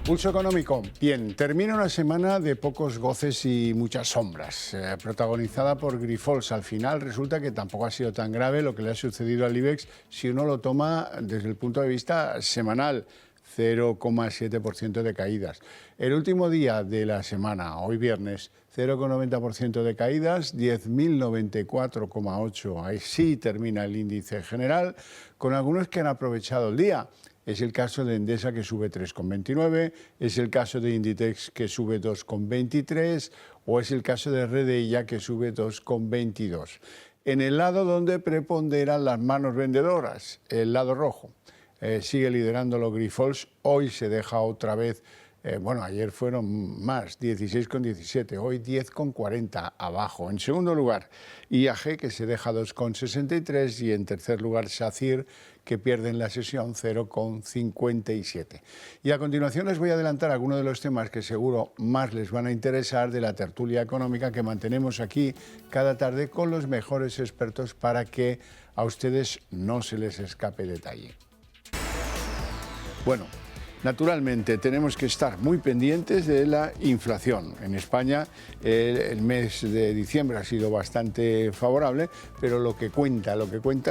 Pulso económico. Bien, termina una semana de pocos goces y muchas sombras, protagonizada por Grifols. Al final resulta que tampoco ha sido tan grave lo que le ha sucedido al IBEX si uno lo toma desde el punto de vista semanal. 0,7% de caídas. El último día de la semana, hoy viernes, 0,90% de caídas, 10.094,8. Ahí sí termina el índice general, con algunos que han aprovechado el día. Es el caso de Endesa, que sube 3,29, es el caso de Inditex, que sube 2,23, o es el caso de Redeia, que sube 2,22. En el lado donde preponderan las manos vendedoras, el lado rojo. Sigue liderándolo Grifols, hoy se deja otra vez, ayer fueron más, 16,17, hoy 10,40 abajo. En segundo lugar, IAG, que se deja 2,63, y en tercer lugar SACIR, que pierde en la sesión 0,57. Y a continuación les voy a adelantar algunos de los temas que seguro más les van a interesar de la tertulia económica que mantenemos aquí cada tarde con los mejores expertos para que a ustedes no se les escape detalle. Bueno, naturalmente tenemos que estar muy pendientes de la inflación. En España el mes de diciembre ha sido bastante favorable, pero lo que cuenta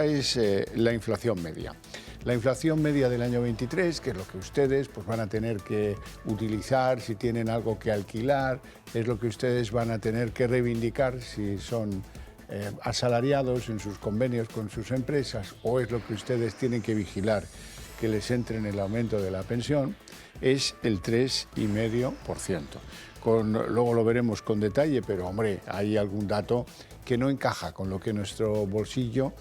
es la inflación media. La inflación media del año 23, que es lo que ustedes van a tener que utilizar si tienen algo que alquilar, es lo que ustedes van a tener que reivindicar si son asalariados en sus convenios con sus empresas, o es lo que ustedes tienen que vigilar que les entre en el aumento de la pensión, es el 3,5%. Luego lo veremos con detalle, pero hombre, hay algún dato que no encaja con lo que nuestro bolsillo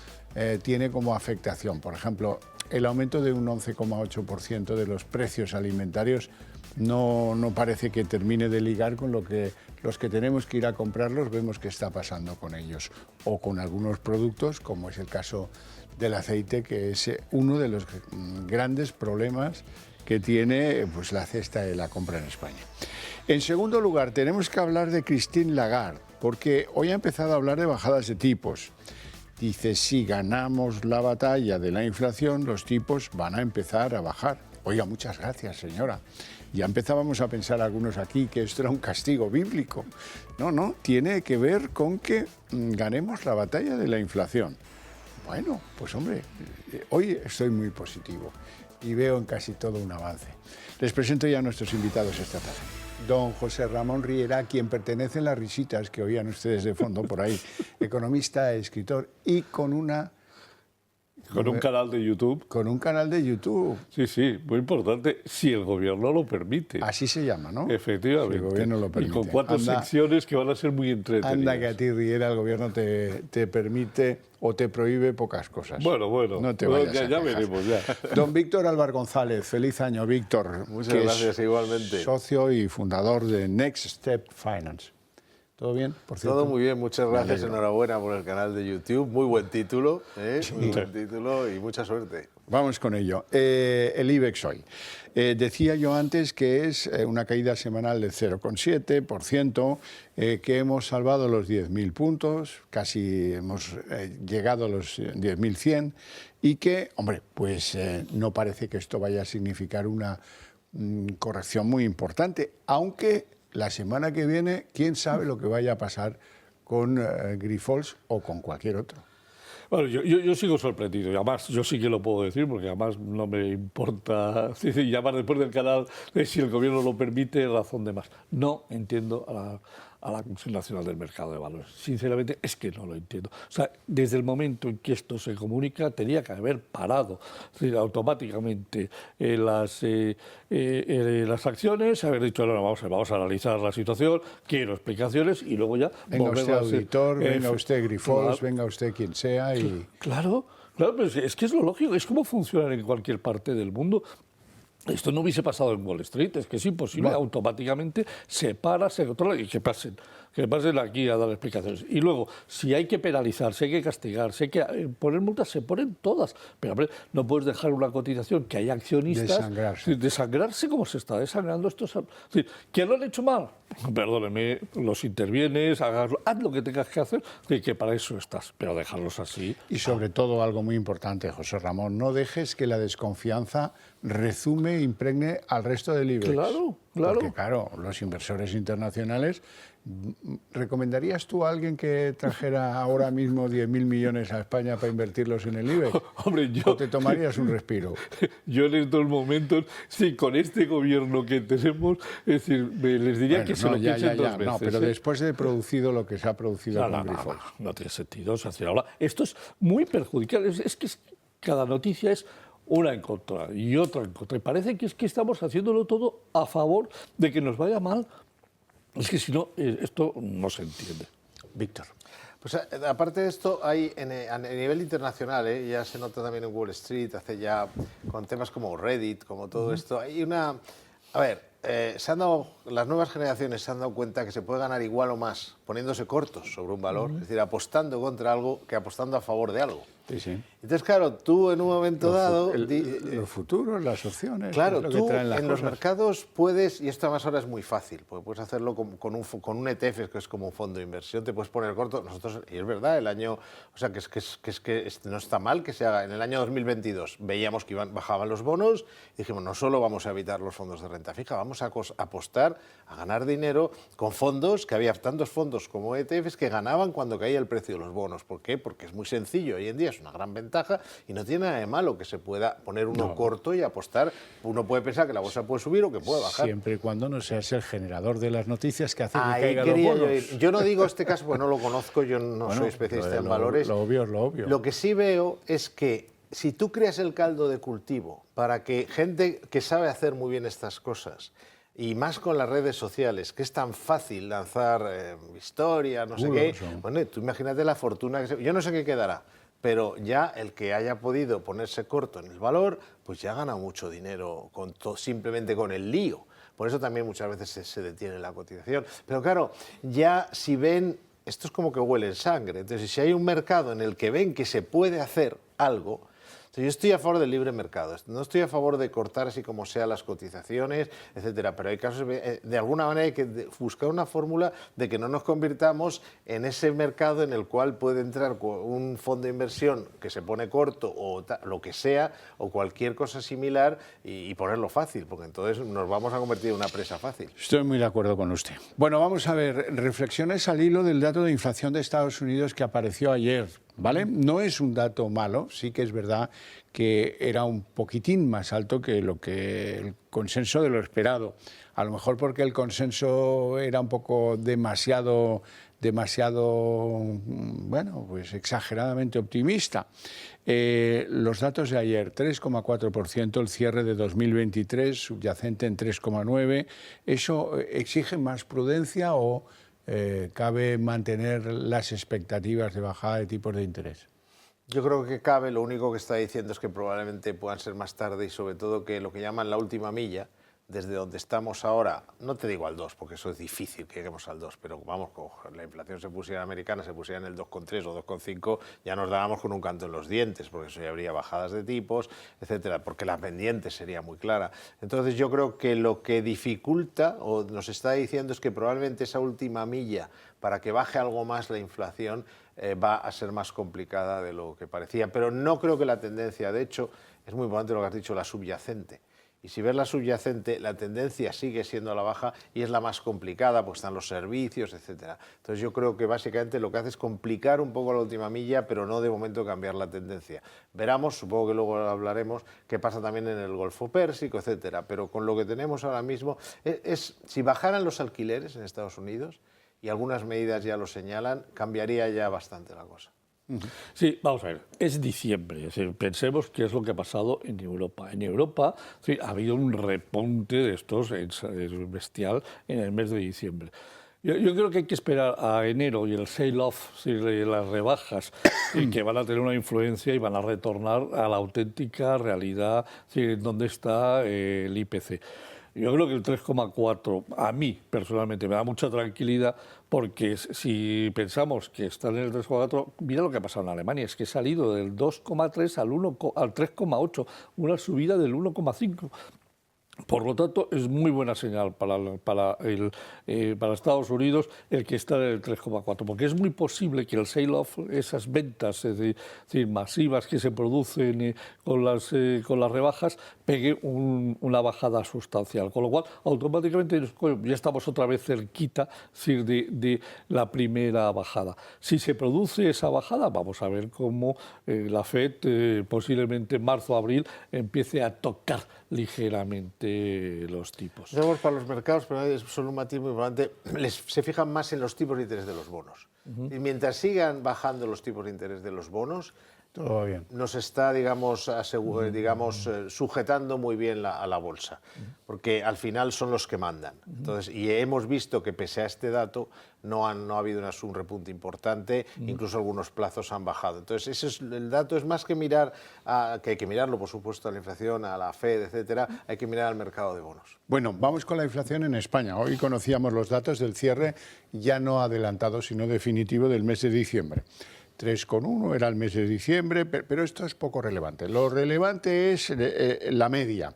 tiene como afectación. Por ejemplo, el aumento de un 11,8% de los precios alimentarios no parece que termine de ligar con lo que los que tenemos que ir a comprarlos vemos que está pasando con ellos, o con algunos productos, como es el caso del aceite, que es uno de los grandes problemas que tiene la cesta de la compra en España. En segundo lugar, tenemos que hablar de Christine Lagarde, porque hoy ha empezado a hablar de bajadas de tipos. Dice, si ganamos la batalla de la inflación, los tipos van a empezar a bajar. Oiga, muchas gracias, señora. Ya empezábamos a pensar algunos aquí que esto era un castigo bíblico. No, tiene que ver con que ganemos la batalla de la inflación. Bueno, pues hombre, hoy estoy muy positivo y veo en casi todo un avance. Les presento ya a nuestros invitados esta tarde. Don José Ramón Riera, quien pertenece a las risitas que oían ustedes de fondo por ahí, economista, escritor y con un canal de YouTube. Con un canal de YouTube. Sí, muy importante, si el gobierno lo permite. Así se llama, ¿no? Efectivamente. Si el gobierno lo permite. Y con 4 secciones que van a ser muy entretenidas. Anda que a ti, Riera, el gobierno te permite o te prohíbe pocas cosas. Bueno. No te vayas ya veremos, ya. Don Víctor Álvar González, feliz año, Víctor. Muchas gracias, igualmente. Socio y fundador de Next Step Finance. ¿Todo bien, por cierto? Todo muy bien, muchas gracias, enhorabuena por el canal de YouTube, muy buen título, muy buen título y mucha suerte. Vamos con ello. El IBEX hoy. Decía yo antes que es una caída semanal del 0,7%, que hemos salvado los 10.000 puntos, casi hemos llegado a los 10.100 y que, hombre, pues no parece que esto vaya a significar una corrección muy importante, aunque la semana que viene, quién sabe lo que vaya a pasar con Grifols o con cualquier otro. Bueno, yo sigo sorprendido, y además yo sí que lo puedo decir, porque además no me importa llamar después del canal si el gobierno lo permite, razón de más. No entiendo a la Comisión Nacional del Mercado de Valores. Sinceramente, es que no lo entiendo. O sea, desde el momento en que esto se comunica, tenía que haber parado automáticamente las acciones, haber dicho, no, vamos a analizar la situación, quiero explicaciones, y luego ya... Venga usted auditor, venga usted Grifols, venga usted quien sea y... Claro, pero es que es lo lógico, es como funciona en cualquier parte del mundo. Esto no hubiese pasado en Wall Street, es que es imposible, automáticamente se para, se controla y que pasen que pasen aquí a dar explicaciones. Y luego, si hay que penalizar, si hay que castigar, si hay que poner multas, se ponen todas. Pero hombre, no puedes dejar una cotización que hay accionistas desangrarse como se está desangrando estos. Es decir, ¿que lo han hecho mal? Perdóneme, los intervienes, haz lo que tengas que hacer, que para eso estás, pero dejarlos así. Y sobre todo algo muy importante, José Ramón, no dejes que la desconfianza rezume e impregne al resto del IBEX. Claro. Porque claro, los inversores internacionales, ¿recomendarías tú a alguien que trajera ahora mismo 10.000 millones a España para invertirlos en el IBEX? Hombre, ¿O te tomarías un respiro? Yo en estos momentos, sí, con este gobierno que tenemos, es decir, les diría que se lo piensen dos veces. No, pero después de producido lo que se ha producido con Grifols. No tiene sentido. Ahora, esto es muy perjudicial. Es que cada noticia es una en contra y otra en contra. Y parece que es que estamos haciéndolo todo a favor de que nos vaya mal. Es que si no, esto no se entiende. Víctor. Pues aparte de esto, hay a nivel internacional, ya se nota también en Wall Street, con temas como Reddit, como todo esto, hay una... A ver, las nuevas generaciones se han dado cuenta que se puede ganar igual o más poniéndose cortos sobre un valor, es decir, apostando contra algo que apostando a favor de algo. Sí. Entonces, claro, tú en un momento dado... los futuros, las opciones... Claro, es lo tú que traen las en cosas. los mercados puedes, y esto además ahora es muy fácil, porque puedes hacerlo con un ETF, que es como un fondo de inversión, te puedes poner corto. Nosotros, y es verdad, el año... O sea, que no está mal que se haga. En el año 2022 veíamos que bajaban los bonos y dijimos, no solo vamos a evitar los fondos de renta fija, vamos a apostar a ganar dinero con fondos, que había tantos fondos como ETFs que ganaban cuando caía el precio de los bonos. ¿Por qué? Porque es muy sencillo, hoy en día es una gran ventaja y no tiene nada de malo que se pueda poner uno corto y apostar. Uno puede pensar que la bolsa puede subir o que puede bajar. Siempre y cuando no seas el generador de las noticias que hace que Ahí caigan los bonos. yo no digo este caso porque no lo conozco, yo no soy especialista en valores. Lo obvio es lo obvio. Lo que sí veo es que si tú creas el caldo de cultivo para que gente que sabe hacer muy bien estas cosas, y más con las redes sociales, que es tan fácil lanzar historias, no sé qué, bueno, tú imagínate la fortuna que yo no sé qué quedará, pero ya el que haya podido ponerse corto en el valor, pues ya gana mucho dinero simplemente con el lío. Por eso también muchas veces se detiene la cotización. Pero claro, ya si ven, esto es como que huele sangre, entonces si hay un mercado en el que ven que se puede hacer algo, yo estoy a favor del libre mercado, no estoy a favor de cortar así como sea las cotizaciones, etcétera, pero hay casos, de alguna manera hay que buscar una fórmula de que no nos convirtamos en ese mercado en el cual puede entrar un fondo de inversión que se pone corto o lo que sea, o cualquier cosa similar y ponerlo fácil, porque entonces nos vamos a convertir en una presa fácil. Estoy muy de acuerdo con usted. Bueno, vamos a ver, reflexiones al hilo del dato de inflación de Estados Unidos que apareció ayer. ¿Vale? No es un dato malo, sí que es verdad que era un poquitín más alto que el consenso de lo esperado. A lo mejor porque el consenso era un poco demasiado, bueno, pues exageradamente optimista. Los datos de ayer, 3,4%, el cierre de 2023, subyacente en 3,9%. ¿Eso exige más prudencia o cabe mantener las expectativas de bajada de tipos de interés? Yo creo que cabe, lo único que está diciendo es que probablemente puedan ser más tarde y sobre todo que lo que llaman la última milla, desde donde estamos ahora, no te digo al 2, porque eso es difícil que lleguemos al 2, pero vamos, con la inflación se pusiera americana, se pusiera en el 2,3 o 2,5, ya nos dábamos con un canto en los dientes, porque eso ya habría bajadas de tipos, etcétera, porque la pendiente sería muy clara. Entonces yo creo que lo que dificulta o nos está diciendo es que probablemente esa última milla para que baje algo más la inflación va a ser más complicada de lo que parecía, pero no creo que la tendencia, de hecho, es muy importante lo que has dicho, la subyacente. Y si ves la subyacente, la tendencia sigue siendo a la baja y es la más complicada, pues están los servicios, etcétera. Entonces yo creo que básicamente lo que hace es complicar un poco la última milla, pero no de momento cambiar la tendencia. Veremos, supongo que luego hablaremos, qué pasa también en el Golfo Pérsico, etcétera. Pero con lo que tenemos ahora mismo, si bajaran los alquileres en Estados Unidos, y algunas medidas ya lo señalan, cambiaría ya bastante la cosa. Sí, vamos a ver, es diciembre, es decir, pensemos qué es lo que ha pasado en Europa. En Europa sí, ha habido un repunte de estos bestial en el mes de diciembre. Yo creo que hay que esperar a enero y el sale-off, las rebajas, que van a tener una influencia y van a retornar a la auténtica realidad donde está el IPC. Yo creo que el 3,4 a mí personalmente me da mucha tranquilidad, porque si pensamos que están en el 3,4, mira lo que ha pasado en Alemania, es que ha salido del 2,3 al 3,8, una subida del 1,5. Por lo tanto, es muy buena señal para Estados Unidos el que está en el 3,4, porque es muy posible que el sell-off, esas ventas decir, masivas que se producen con las rebajas, pegue una bajada sustancial. Con lo cual, automáticamente ya estamos otra vez cerquita de la primera bajada. Si se produce esa bajada, vamos a ver cómo la FED posiblemente en marzo o abril empiece a tocar ligeramente los tipos. Sabemos para los mercados, pero es solo un matiz muy importante, se fijan más en los tipos de interés de los bonos. Y mientras sigan bajando los tipos de interés de los bonos, todo bien. Nos está, digamos, sujetando muy bien a la bolsa, porque al final son los que mandan. Entonces, y hemos visto que pese a este dato no ha habido un repunte importante, incluso algunos plazos han bajado. Entonces, el dato es más que mirar, que hay que mirarlo, por supuesto, a la inflación, a la Fed, etcétera, hay que mirar al mercado de bonos. Bueno, vamos con la inflación en España. Hoy conocíamos los datos del cierre, ya no adelantado, sino definitivo del mes de diciembre. 3,1 era el mes de diciembre, pero esto es poco relevante. Lo relevante es la media,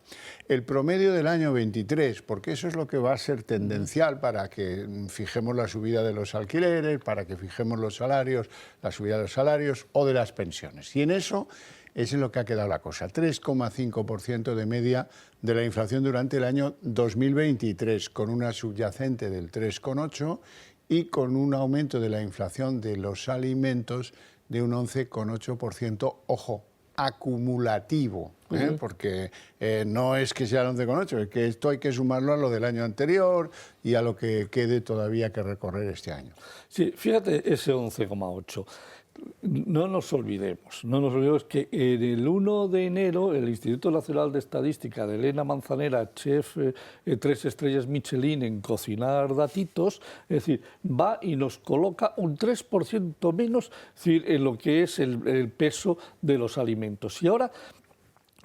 el promedio del año 23, porque eso es lo que va a ser tendencial para que fijemos la subida de los alquileres, para que fijemos los salarios, la subida de los salarios o de las pensiones. Y en eso es en lo que ha quedado la cosa. 3,5% de media de la inflación durante el año 2023, con una subyacente del 3,8%, y con un aumento de la inflación de los alimentos de un 11,8%, ojo, acumulativo, porque no es que sea el 11,8, es que esto hay que sumarlo a lo del año anterior y a lo que quede todavía que recorrer este año. Sí, fíjate ese 11,8. No nos olvidemos que en el 1 de enero el Instituto Nacional de Estadística de Elena Manzanera, chef 3 estrellas Michelin en cocinar datitos, es decir, va y nos coloca un 3% menos, es decir, en lo que es el peso de los alimentos. Y ahora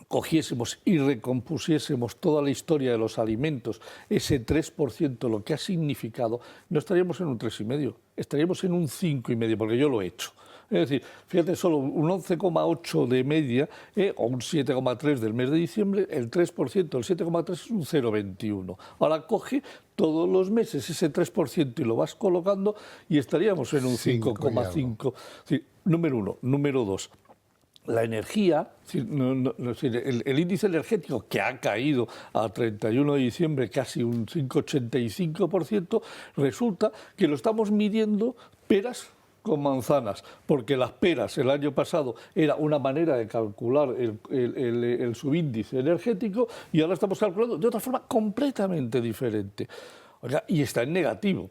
cogiésemos y recompusiésemos toda la historia de los alimentos, ese 3%, lo que ha significado, no estaríamos en un 3,5, estaríamos en un 5,5, porque yo lo he hecho. Es decir, fíjate, solo un 11,8 de media o un 7,3 del mes de diciembre, el 3%, el 7,3 es un 0,21. Ahora coge todos los meses ese 3% y lo vas colocando y estaríamos en un 5,5. Número uno. Número dos. La energía, el índice energético que ha caído a 31 de diciembre casi un 5,85%, resulta que lo estamos midiendo peras con manzanas, porque las peras el año pasado era una manera de calcular el subíndice energético y ahora estamos calculando de otra forma completamente diferente. Oiga, y está en negativo.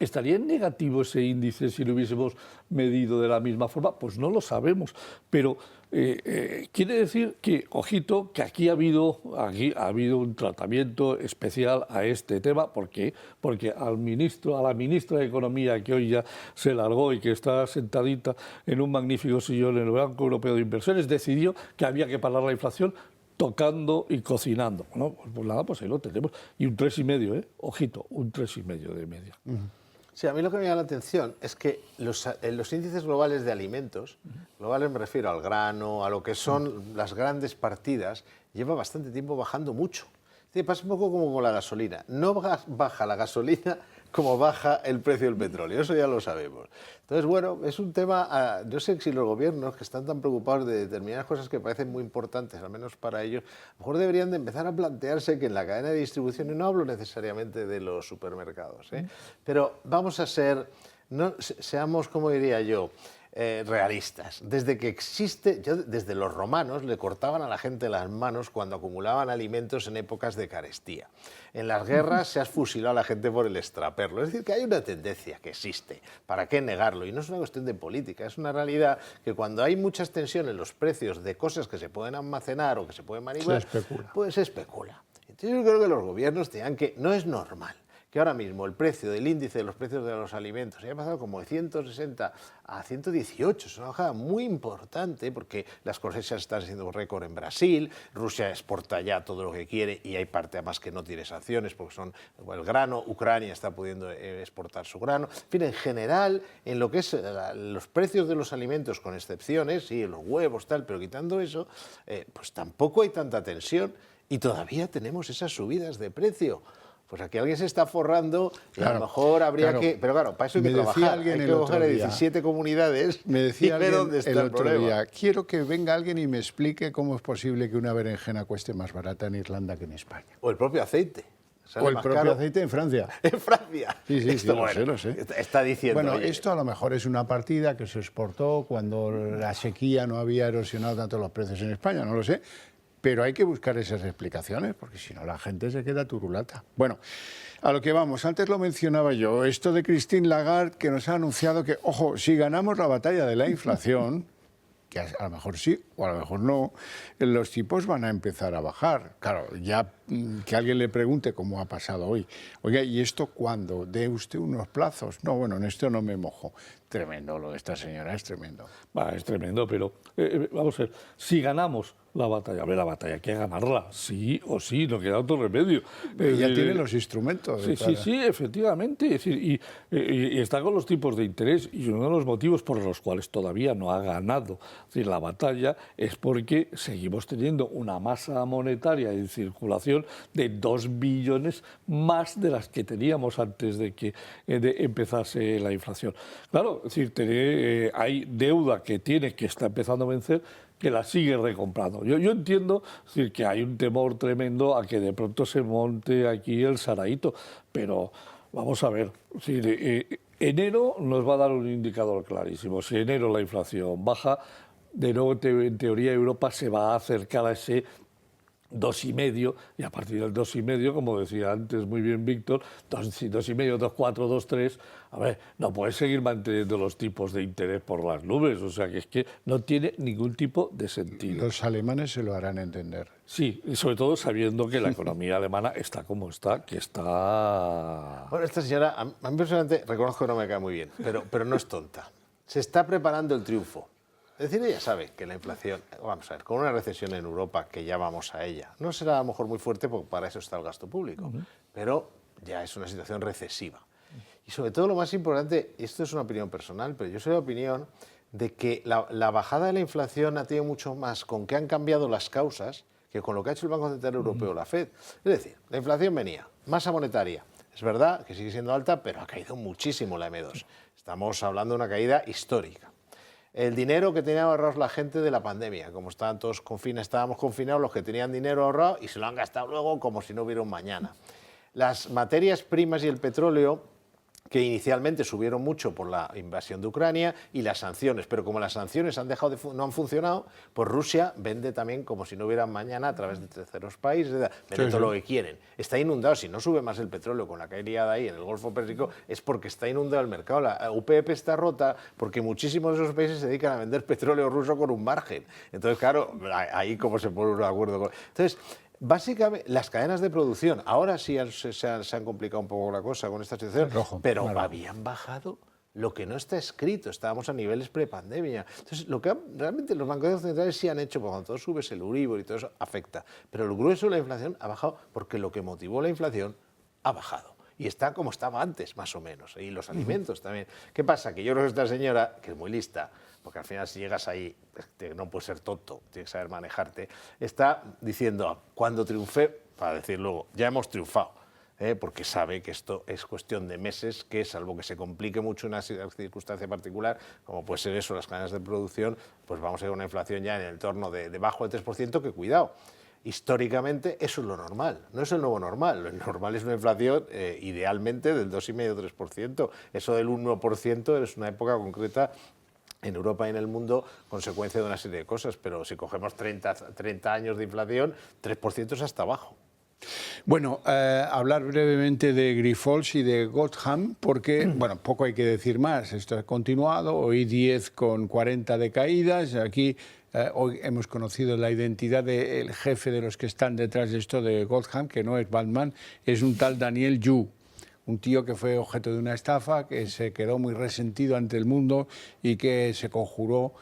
¿Estaría en negativo ese índice si lo hubiésemos medido de la misma forma? Pues no lo sabemos, pero quiere decir que, ojito, que aquí ha habido un tratamiento especial a este tema. ¿Por qué? Porque a la ministra de Economía, que hoy ya se largó y que está sentadita en un magnífico sillón en el Banco Europeo de Inversiones, decidió que había que parar la inflación tocando y cocinando. Bueno, pues nada, pues ahí lo tenemos. Y un 3,5, ojito, un 3,5 de media. Sí, a mí lo que me llama la atención es que los índices globales de alimentos, globales me refiero al grano, a lo que son las grandes partidas, lleva bastante tiempo bajando mucho. Sí, pasa un poco como con la gasolina. No baja la gasolina como baja el precio del petróleo, eso ya lo sabemos. Entonces, bueno, es un tema, yo sé que si los gobiernos que están tan preocupados de determinadas cosas que parecen muy importantes, al menos para ellos, a lo mejor deberían de empezar a plantearse que en la cadena de distribución, y no hablo necesariamente de los supermercados, pero vamos a seamos, como diría yo, realistas. Desde que existe, desde los romanos le cortaban a la gente las manos cuando acumulaban alimentos en épocas de carestía. En las guerras se ha fusilado a la gente por el extraperlo. Es decir, que hay una tendencia que existe. ¿Para qué negarlo? Y no es una cuestión de política, es una realidad que cuando hay muchas tensiones en los precios de cosas que se pueden almacenar o que se pueden manipular, pues se especula. Entonces yo creo que los gobiernos tengan que, no es normal que ahora mismo el precio del índice de los precios de los alimentos haya pasado como de 160 a 118, es una bajada muy importante porque las cosechas están siendo récord en Brasil, Rusia exporta ya todo lo que quiere y hay parte además que no tiene sanciones porque son el grano, Ucrania está pudiendo exportar su grano, en fin, en general, en lo que es los precios de los alimentos, con excepciones, sí, los huevos, tal, pero quitando eso, pues tampoco hay tanta tensión y todavía tenemos esas subidas de precio. Pues aquí alguien se está forrando y a lo mejor habría que... Pero claro, para eso hay que trabajar, hay que coger a 17 comunidades me decía y ver dónde está el problema. Día, quiero que venga alguien y me explique cómo es posible que una berenjena cueste más barata en Irlanda que en España. O el propio aceite. O el propio aceite en Francia. En Francia. Sí, lo sé. Está diciendo... Bueno, esto a lo mejor es una partida que se exportó cuando la sequía no había erosionado tanto los precios en España, no lo sé. Pero hay que buscar esas explicaciones, porque si no la gente se queda turulata. Bueno, a lo que vamos, antes lo mencionaba yo, esto de Christine Lagarde, que nos ha anunciado que, ojo, si ganamos la batalla de la inflación, que a lo mejor sí o a lo mejor no, los tipos van a empezar a bajar. Claro, ya que alguien le pregunte cómo ha pasado hoy. Oiga, ¿y esto cuándo? ¿Dé usted unos plazos? No, bueno, en esto no me mojo. Tremendo lo de esta señora, es tremendo. Es tremendo, pero vamos a ver, si ganamos la batalla, la batalla hay que ganarla, sí o sí, no queda otro remedio. Ya tiene los instrumentos. Sí, efectivamente, es decir, y está con los tipos de interés, y uno de los motivos por los cuales todavía no ha ganado la batalla es porque seguimos teniendo una masa monetaria en circulación de 2 billones más de las que teníamos antes de que empezase la inflación. Claro, es decir, hay deuda que está empezando a vencer, que la sigue recomprando. Yo entiendo, es decir, que hay un temor tremendo a que de pronto se monte aquí el saraíto, pero vamos a ver, es decir, enero nos va a dar un indicador clarísimo. Si enero la inflación baja, de nuevo en teoría Europa se va a acercar a ese 2,5, y a partir del 2,5, como decía antes muy bien Víctor, 2,5, 2,4, 2,3, a ver, no puedes seguir manteniendo los tipos de interés por las nubes, o sea que es que no tiene ningún tipo de sentido. Los alemanes se lo harán entender. Sí, y sobre todo sabiendo que la economía alemana está como está, que está... Bueno, esta señora, a mí personalmente reconozco que no me cae muy bien, pero no es tonta. Se está preparando el triunfo. Es decir, ella sabe que la inflación, vamos a ver, con una recesión en Europa, que ya vamos a ella, no será a lo mejor muy fuerte porque para eso está el gasto público, pero ya es una situación recesiva. Y sobre todo lo más importante, y esto es una opinión personal, pero yo soy de la opinión de que la bajada de la inflación ha tenido mucho más con que han cambiado las causas que con lo que ha hecho el Banco Central Europeo, la FED. Es decir, la inflación venía, masa monetaria. Es verdad que sigue siendo alta, pero ha caído muchísimo la M2. Estamos hablando de una caída histórica. El dinero que tenía ahorrados la gente de la pandemia, como estaban todos estábamos confinados, los que tenían dinero ahorrado y se lo han gastado luego como si no hubiera un mañana. Las materias primas y el petróleo, que inicialmente subieron mucho por la invasión de Ucrania y las sanciones, pero como las sanciones no han funcionado, pues Rusia vende también como si no hubiera mañana a través de terceros países, vende todo lo que quieren. Está inundado, si no sube más el petróleo con la caída ahí en el Golfo Pérsico, es porque está inundado el mercado. La UPP está rota porque muchísimos de esos países se dedican a vender petróleo ruso con un margen. Entonces, claro, ahí cómo se pone un acuerdo con... Entonces, básicamente, las cadenas de producción, ahora sí se han complicado un poco la cosa con esta situación, pero habían bajado lo que no está escrito, estábamos a niveles prepandemia. Entonces, lo que realmente los bancos centrales sí han hecho, porque cuando todo subes el Euribor y todo eso, afecta. Pero el grueso de la inflación ha bajado porque lo que motivó la inflación ha bajado. Y está como estaba antes, más o menos. Y los alimentos también. ¿Qué pasa? Que yo creo que esta señora, que es muy lista, porque al final si llegas ahí, no puedes ser tonto, tienes que saber manejarte, está diciendo, cuando triunfé, para decir luego, ya hemos triunfado, porque sabe que esto es cuestión de meses, que salvo que se complique mucho una circunstancia particular, como puede ser eso, las cadenas de producción, pues vamos a ir a una inflación ya en el entorno de debajo del 3%, que cuidado. Históricamente eso es lo normal, no es el nuevo normal. Lo normal es una inflación idealmente del 2,5-3%. Eso del 1% es una época concreta en Europa y en el mundo, consecuencia de una serie de cosas, pero si cogemos 30 años de inflación, 3% es hasta abajo. Bueno, hablar brevemente de Grifols y de Gotham, porque, bueno, poco hay que decir más. Esto ha continuado, hoy 10,40 de caídas. Aquí hoy hemos conocido la identidad del jefe de los que están detrás de esto de Gotham, que no es Batman, es un tal Daniel Yu, un tío que fue objeto de una estafa, que se quedó muy resentido ante el mundo y que se conjuró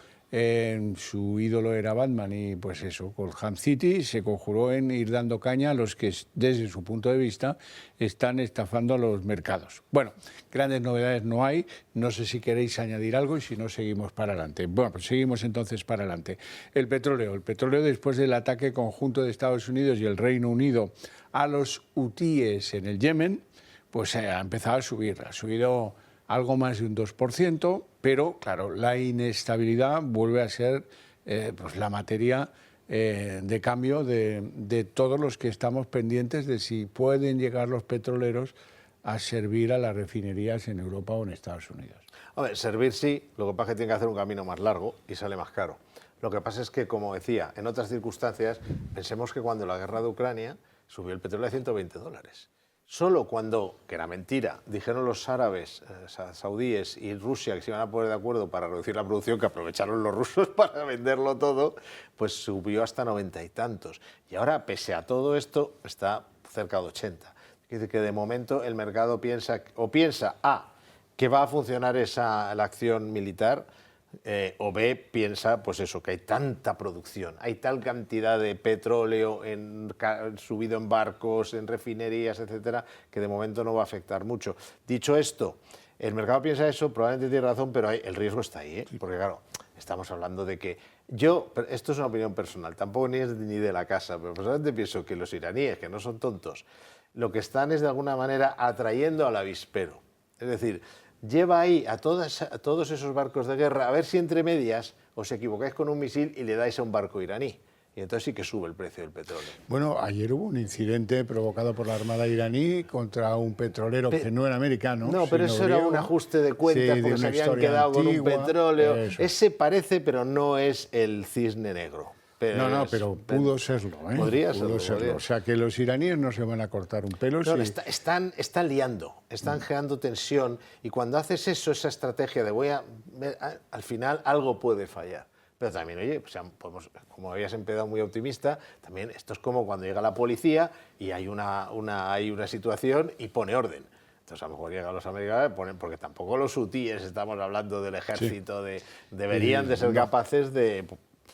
su ídolo era Batman y pues eso, Gotham City se conjuró en ir dando caña a los que desde su punto de vista están estafando a los mercados. Bueno, grandes novedades no hay, no sé si queréis añadir algo y si no seguimos para adelante. Bueno, pues seguimos entonces para adelante. El petróleo después del ataque conjunto de Estados Unidos y el Reino Unido a los hutíes en el Yemen, pues ha empezado a subir, ha subido algo más de un 2%, pero claro, la inestabilidad vuelve a ser pues la materia de cambio de todos los que estamos pendientes de si pueden llegar los petroleros a servir a las refinerías en Europa o en Estados Unidos. Hombre, servir sí, lo que pasa es que tiene que hacer un camino más largo y sale más caro. Lo que pasa es que, como decía, en otras circunstancias, pensemos que cuando la guerra de Ucrania subió el petróleo a $120. Solo cuando, que era mentira, dijeron los árabes, saudíes y Rusia que se iban a poner de acuerdo para reducir la producción, que aprovecharon los rusos para venderlo todo, pues subió hasta 90 y tantos. Y ahora, pese a todo esto, está cerca de 80. Quiere decir que de momento el mercado piensa A, que va a funcionar la acción militar, o B, piensa pues eso, que hay tanta producción, hay tal cantidad de petróleo subido en barcos, en refinerías, etcétera, que de momento no va a afectar mucho. Dicho esto, el mercado piensa eso, probablemente tiene razón, pero el riesgo está ahí, ¿eh? Porque claro, estamos hablando de que esto es una opinión personal, tampoco ni es ni de la casa, pero personalmente pienso que los iraníes, que no son tontos, lo que están es de alguna manera atrayendo al avispero. Es decir, lleva ahí a todos esos barcos de guerra, a ver si entre medias os equivocáis con un misil y le dais a un barco iraní. Y entonces sí que sube el precio del petróleo. Bueno, ayer hubo un incidente provocado por la Armada iraní contra un petrolero que no era americano. No, pero eso era un ajuste de cuentas, porque se habían quedado con un petróleo. Eso. Ese parece, pero no es el cisne negro. Pero pero pudo serlo, ¿eh? Podría serlo. O sea, que los iraníes no se van a cortar un pelo. No, están liando, están creando tensión, y cuando haces eso, esa estrategia de al final algo puede fallar. Pero también, oye, pues como habías empezado muy optimista, también esto es como cuando llega la policía y hay una situación y pone orden. Entonces, a lo mejor llegan los americanos, porque tampoco los hutíes, estamos hablando del ejército, deberían de ser capaces de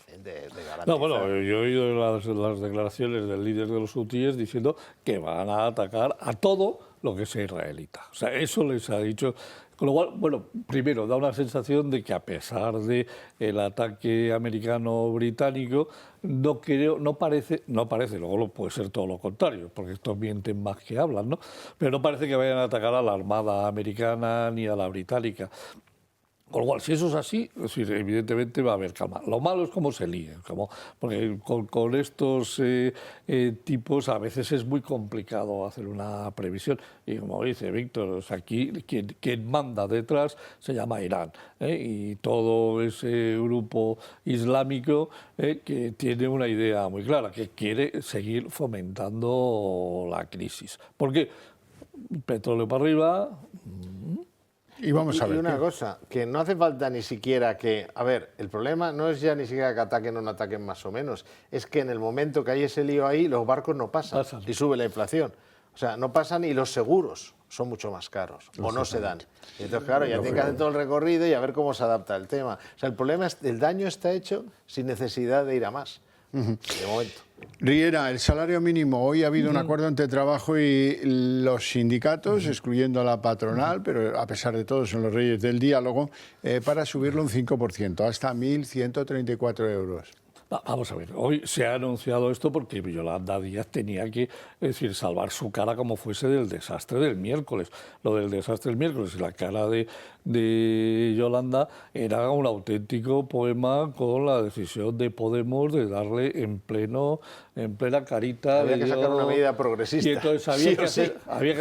garantizar. No, bueno, yo he oído las declaraciones del líder de los hutíes diciendo que van a atacar a todo lo que sea israelita. O sea, eso les ha dicho. Con lo cual, bueno, primero, da una sensación de que a pesar del ataque americano-británico, no parece, luego puede ser todo lo contrario, porque estos mienten más que hablan, ¿no? Pero no parece que vayan a atacar a la Armada americana ni a la británica. Con lo cual, si eso es así, evidentemente va a haber calma. Lo malo es cómo se líen, porque con estos tipos a veces es muy complicado hacer una previsión. Y como dice Víctor, aquí quien manda detrás se llama Irán, y todo ese grupo islámico que tiene una idea muy clara, que quiere seguir fomentando la crisis. ¿Por qué? Petróleo para arriba. Y vamos a ver. Y una cosa, que no hace falta ni siquiera que... A ver, el problema no es ya ni siquiera que ataquen o no ataquen más o menos, es que en el momento que hay ese lío ahí, los barcos no pasan y sube la inflación. O sea, no pasan y los seguros son mucho más caros o no se dan. Y entonces, claro, ya tienen que hacer todo el recorrido y a ver cómo se adapta el tema. O sea, el problema es el daño está hecho sin necesidad de ir a más, de momento. Riera, el salario mínimo. Hoy ha habido un acuerdo entre trabajo y los sindicatos, excluyendo a la patronal, pero a pesar de todo son los reyes del diálogo, para subirlo un 5%, hasta 1.134 euros. Vamos a ver, hoy se ha anunciado esto porque Yolanda Díaz tenía que, salvar su cara como fuese del desastre del miércoles. Lo del desastre del miércoles, la cara de Yolanda era un auténtico poema con la decisión de Podemos de darle en plena carita. Había que sacar una medida progresista. Y entonces había que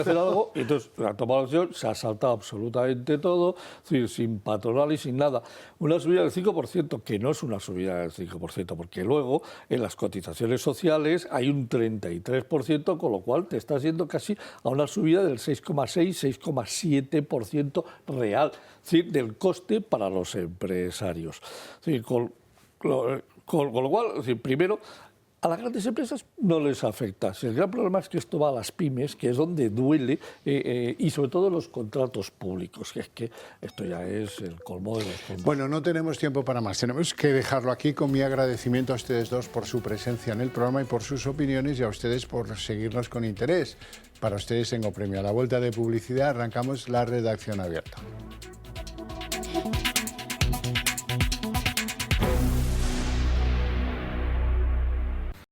hacer algo, y entonces ha tomado la decisión, se ha saltado absolutamente todo, sin patronal y sin nada. Una subida del 5%, que no es una subida del 5%, porque luego en las cotizaciones sociales hay un 33%, con lo cual te estás yendo casi a una subida del 6,6-6,7% real, del coste para los empresarios. Con lo cual, primero, A las grandes empresas no les afecta. El gran problema es que esto va a las pymes, que es donde duele, y sobre todo los contratos públicos, que es que esto ya es el colmo de los colmos. Bueno, no tenemos tiempo para más. Tenemos que dejarlo aquí con mi agradecimiento a ustedes dos por su presencia en el programa y por sus opiniones, y a ustedes por seguirnos con interés. Para ustedes tengo premio. A la vuelta de publicidad arrancamos la redacción abierta.